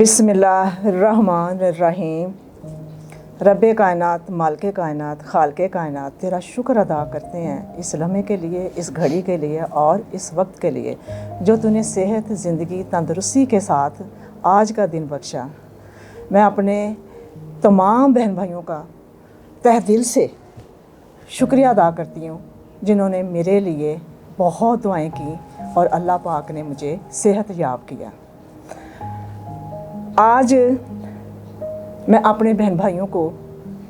बिस्मिल्लाहिर्रहमानिर्रहीम। रब्बे कायनात, मालिके कायनात, खालके कायनात, तेरा शुक्र अदा करते हैं इस लम्हे के लिए, इस घड़ी के लिए और इस वक्त के लिए जो तूने सेहत, ज़िंदगी, तंदुरुस्ती के साथ आज का दिन बख्शा। मैं अपने तमाम बहन भाइयों का तहे दिल से शुक्रिया अदा करती हूँ जिन्होंने मेरे लिए बहुत दुआएं की और अल्लाह पाक ने मुझे सेहत याब किया। आज मैं अपने बहन भाइयों को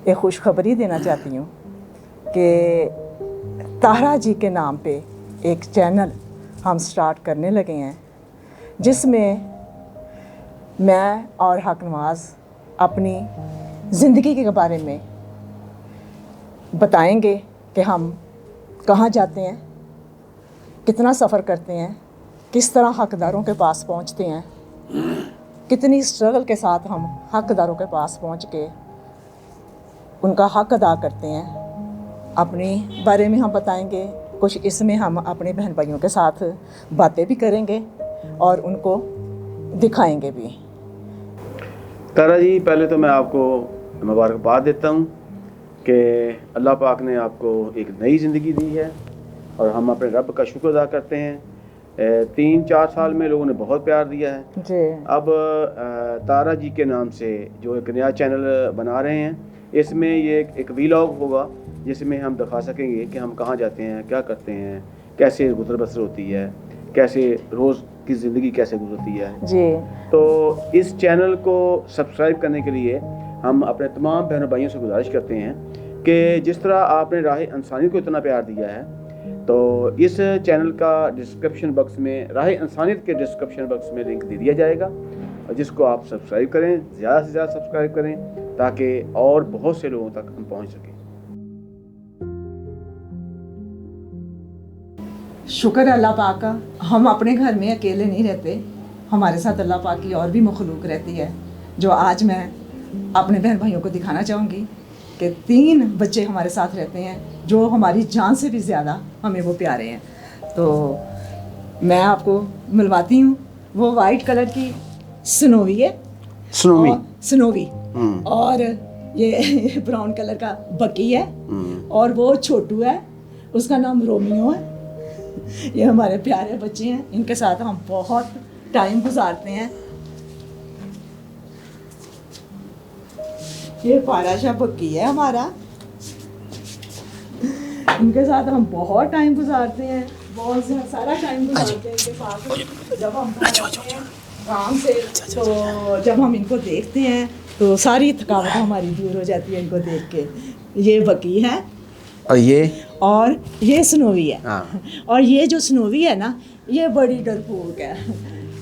एक खुशखबरी देना चाहती हूँ कि ताहरा जी के नाम पे एक चैनल हम स्टार्ट करने लगे हैं जिसमें मैं और हक नवाज़ अपनी ज़िंदगी के बारे में बताएंगे कि हम कहाँ जाते हैं, कितना सफ़र करते हैं, किस तरह हकदारों के पास पहुँचते हैं, कितनी स्ट्रगल के साथ हम हकदारों के पास पहुँच के उनका हक अदा करते हैं। अपने बारे में हम बताएंगे कुछ, इसमें हम अपने बहन भाइयों के साथ बातें भी करेंगे और उनको दिखाएंगे भी। तारा जी, पहले तो मैं आपको मुबारकबाद देता हूँ कि अल्लाह पाक ने आपको एक नई ज़िंदगी दी है और हम अपने रब का शुक्र अदा करते हैं। 3-4 साल में लोगों ने बहुत प्यार दिया है जी। अब तारा जी के नाम से जो एक नया चैनल बना रहे हैं, इसमें ये एक वीलॉग होगा जिसमें हम दिखा सकेंगे कि हम कहाँ जाते हैं, क्या करते हैं, कैसे गुजर बसर होती है, कैसे रोज़ की ज़िंदगी कैसे गुजरती है जी। तो इस चैनल को सब्सक्राइब करने के लिए हम अपने तमाम बहनों भाइयों से गुजारिश करते हैं कि जिस तरह आपने राह इंसानियत को इतना प्यार दिया है तो इस चैनल का डिस्क्रिप्शन बॉक्स में, राह इंसानियत के डिस्क्रिप्शन बॉक्स में लिंक दे दिया जाएगा और जिसको आप सब्सक्राइब करें, ज़्यादा से ज़्यादा सब्सक्राइब करें ताकि और बहुत से लोगों तक हम पहुंच सकें। शुक्र अल्लाह पाक का, हम अपने घर में अकेले नहीं रहते, हमारे साथ अल्लाह पाक की और भी मखलूक रहती है जो आज मैं अपने बहन भाइयों को दिखाना चाहूँगी कि 3 बच्चे हमारे साथ रहते हैं जो हमारी जान से भी ज़्यादा हमें वो प्यारे हैं। तो मैं आपको मिलवाती हूँ। वो वाइट कलर की स्नोवी है, स्नोवी और ये ब्राउन कलर का बकी है और वो छोटू है, उसका नाम रोमियो है। ये हमारे प्यारे बच्चे हैं, इनके साथ हम बहुत टाइम गुजारते हैं। ये पाराशा बक्की है हमारा, इनके साथ हम बहुत टाइम गुजारते हैं, बहुत सारा टाइम गुजारते हैं इनके साथ। जब हम काम से तो जब हम इनको देखते हैं तो सारी थकावट हमारी दूर हो जाती है इनको देख के। ये बकी है और ये स्नोवी है। और ये जो स्नोवी है ना, ये बड़ी डरपोक है,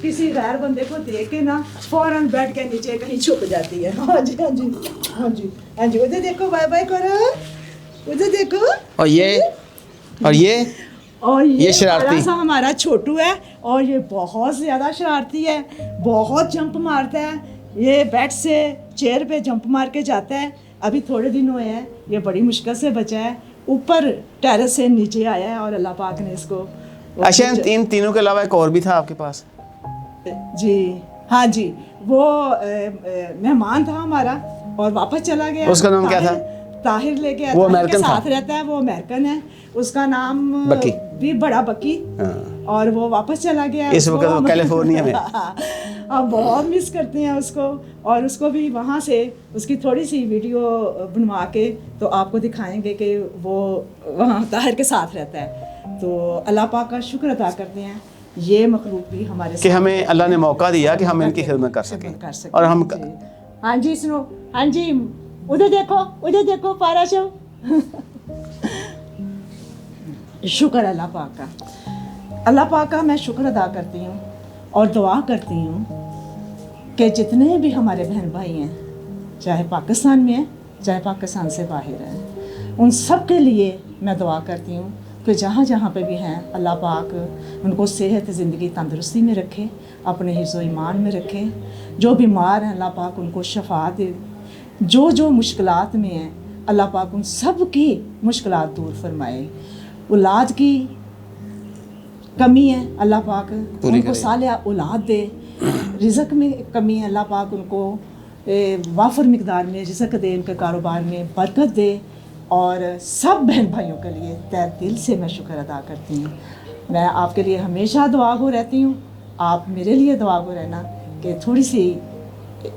किसी गैर बंदे को देख के ना फौरन बेड के नीचे कहीं छुप जाती है। हाँ जी, हाँ जी, हाँ जी, हाँ जी। उधर देखो, बाय बाय करो, उधर देखो। और ये शरारती सा हमारा छोटू है और ये बहुत ज़्यादा शरारती है, बहुत जंप मारता है। ये बेड से चेयर पे जंप मार के जाता है। अभी थोड़े दिन हुए हैं, ये बड़ी मुश्किल से बचा है, ऊपर टेरेस से नीचे आया है और अल्लाह पाक ने इसको। अच्छा, इन तीनों के अलावा एक और भी था आपके पास? जी हाँ जी, वो मेहमान था हमारा और वापस चला गया। उसका नाम क्या था? ताहिर लेके आया, वो अमेरिकन साथ रहता है, वो अमेरिकन है, उसका नाम बकी, भी बड़ा बकी। और वो वापस चला गया इस वक्त वो कैलिफोर्निया में। अब बहुत मिस करते हैं उसको और उसको भी वहाँ से उसकी थोड़ी सी वीडियो बनवा के तो आपको दिखाएंगे कि वो वहाँ ताहिर के साथ रहता है। तो अल्लाह पाक का शुक्र अदा करते हैं, ये मखलूक भी हमारे कि हमें अल्लाह ने मौका दिया कि हम इनकी खिदमत कर सकें और हम। हाँ जी, सुनो, हाँ जी, उधर देखो पाराशो। शुक्र अल्लाह पाक का, अल्लाह पाक का मैं शुक्र अदा करती हूँ और दुआ करती हूँ कि जितने भी हमारे बहन भाई हैं, चाहे पाकिस्तान में हैं, चाहे पाकिस्तान से बाहर हैं, उन सब के लिए मैं दुआ करती हूँ कि जहाँ जहाँ पे भी हैं अल्लाह पाक उनको सेहत, ज़िंदगी, तंदुरुस्ती में रखे, अपने हिफ्ज़ ईमान में रखे। जो बीमार हैं अल्लाह पाक उनको शफा दे, जो मुश्किलात में हैं अल्लाह पाक उन सब की मुश्किलात दूर फरमाए। औलाद की कमी है, अल्लाह पाक उनको सालिहा औलाद दे, रिज़्क़ में कमी है, अल्लाह पाक उनको वाफर मिकदार में रिज़्क़ दे, उनके कारोबार में बरकत दे। और सब बहन भाइयों के लिए तहे दिल से मैं शुक्र अदा करती हूँ। मैं आपके लिए हमेशा दुआ गो रहती हूँ, आप मेरे लिए दुआ गो रहना कि थोड़ी सी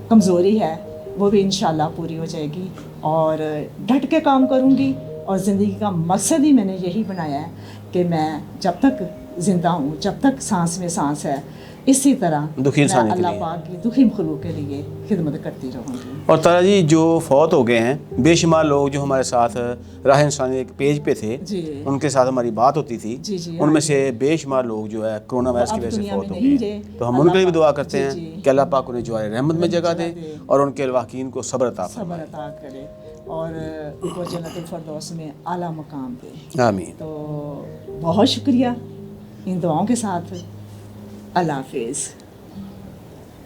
कमज़ोरी है वो भी इंशाल्लाह पूरी हो जाएगी, और डट के काम करूँगी। और ज़िंदगी का मकसद ही मैंने यही बनाया है कि मैं जब तक ज़िंदा हूँ, जब तक सांस में सांस है, इसी तरह दुखी इंसान मैं के अल्लाह लिए। पाक की दुखी मखलूक के लिए खिदमत करती रहूँगी। और तारा जी जो फौत हो गए हैं, बेशुमार लोग जो हमारे साथ राह इंसानी एक पेज पे थे, जी उनके साथ हमारी बात होती थी, जी जी, उनमें हाँ। से बेशुमार लोग जो है कोरोना वायरस की अब वजह से दुनिया फौत में हो नहीं गए रहे। हैं। तो हम अल्लाह उनके लिए भी पाक- दुआ करते जी, हैं जी। कि अल्लाह पाक उन्हें जो है रहमत में जगह दे दे। और उनके वाकिन को सब्र अता सब्र फरमाए। अता करे और उनको जन्नतुल फिरदौस में आला मकाम दे। आमीन। तो बहुत शुक्रिया इन दुआओं के साथ। अल्लाह हाफिज़।